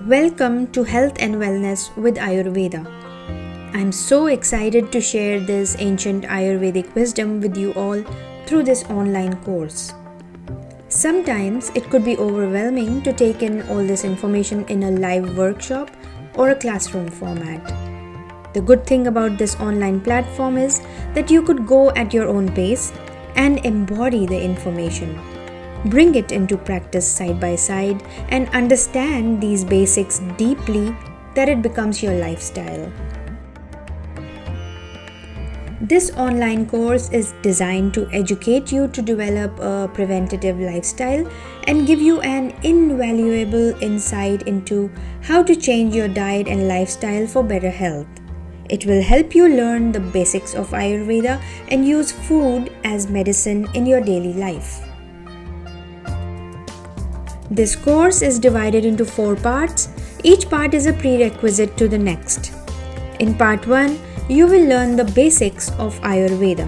Welcome to Health and Wellness with Ayurveda. I'm so excited to share this ancient Ayurvedic wisdom with you all through this online course. Sometimes it could be overwhelming to take in all this information in a live workshop or a classroom format. The good thing about this online platform is that you could go at your own pace and embody the information. Bring it into practice side by side and understand these basics deeply that it becomes your lifestyle. This online course is designed to educate you to develop a preventative lifestyle and give you an invaluable insight into how to change your diet and lifestyle for better health. It will help you learn the basics of Ayurveda and use food as medicine in your daily life. This course is divided into 4 parts. Each part is a prerequisite to the next. In part 1, you will learn the basics of Ayurveda.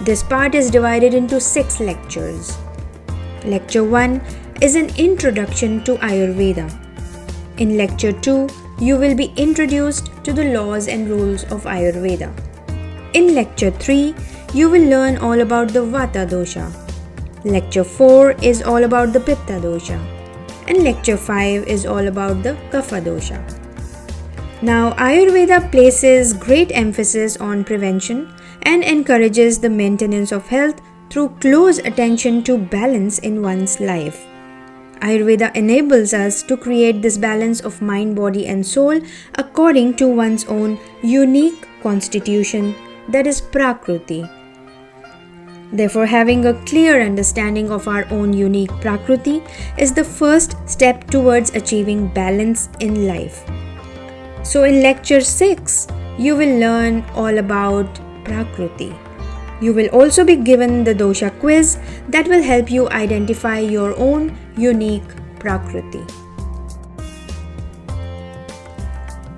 This part is divided into 6 lectures. Lecture 1 is an introduction to Ayurveda. In lecture 2, you will be introduced to the laws and rules of Ayurveda. In lecture 3, you will learn all about the Vata dosha. Lecture 4 is all about the Pitta dosha, and Lecture 5 is all about the Kapha dosha. Now, Ayurveda places great emphasis on prevention and encourages the maintenance of health through close attention to balance in one's life. Ayurveda enables us to create this balance of mind, body, and soul according to one's own unique constitution, that is Prakruti. Therefore, having a clear understanding of our own unique Prakruti is the first step towards achieving balance in life. So in lecture 6, you will learn all about Prakruti. You will also be given the dosha quiz that will help you identify your own unique Prakruti.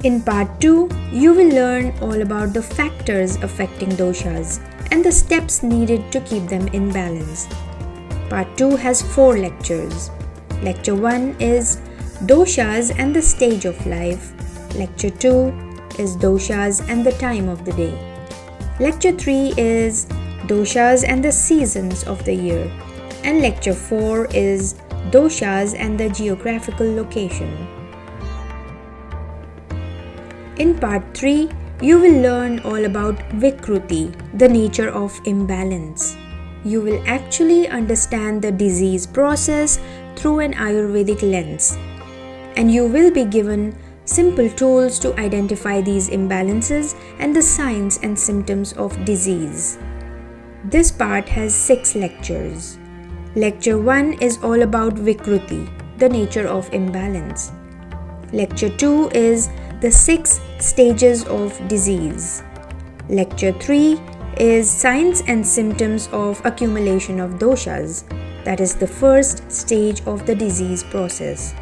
In part 2, you will learn all about the factors affecting doshas and the steps needed to keep them in balance. Part 2 has 4 lectures. Lecture 1 is Doshas and the stage of life. Lecture 2 is Doshas and the time of the day. Lecture 3 is Doshas and the seasons of the year. And Lecture 4 is Doshas and the geographical location. In part 3, you will learn all about Vikruti, the nature of imbalance. You will actually understand the disease process through an Ayurvedic lens. And you will be given simple tools to identify these imbalances and the signs and symptoms of disease. This part has 6 lectures. Lecture 1 is all about Vikruti, the nature of imbalance. Lecture 2 is the 6 stages of disease. Lecture 3 is signs and symptoms of accumulation of doshas, that is the first stage of the disease process.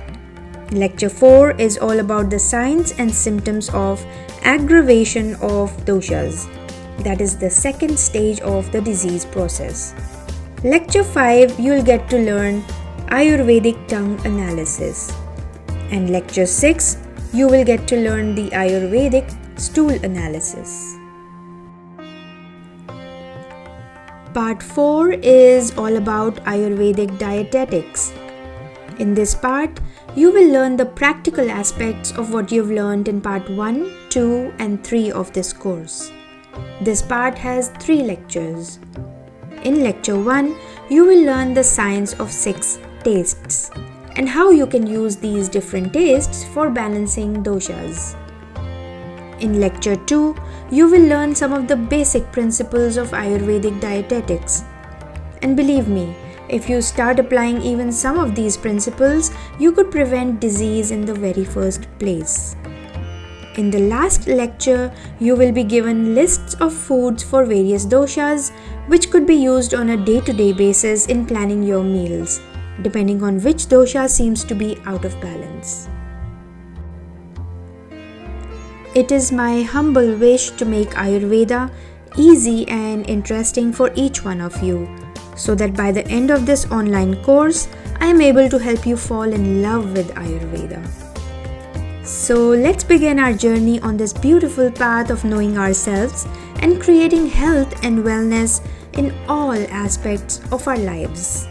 Lecture 4 is all about the signs and symptoms of aggravation of doshas, that is the second stage of the disease process. Lecture 5, you will get to learn Ayurvedic tongue analysis. And Lecture 6, you will get to learn the Ayurvedic stool analysis. Part 4 is all about Ayurvedic dietetics. In this part, you will learn the practical aspects of what you've learned in part 1, 2, and 3 of this course. This part has 3 lectures. In Lecture 1, you will learn the science of 6 tastes and how you can use these different tastes for balancing doshas. In Lecture 2, you will learn some of the basic principles of Ayurvedic dietetics. And believe me, if you start applying even some of these principles, you could prevent disease in the very first place. In the last lecture, you will be given lists of foods for various doshas, which could be used on a day-to-day basis in planning your meals, depending on which dosha seems to be out of balance. It is my humble wish to make Ayurveda easy and interesting for each one of you, so that by the end of this online course, I am able to help you fall in love with Ayurveda. So let's begin our journey on this beautiful path of knowing ourselves and creating health and wellness in all aspects of our lives.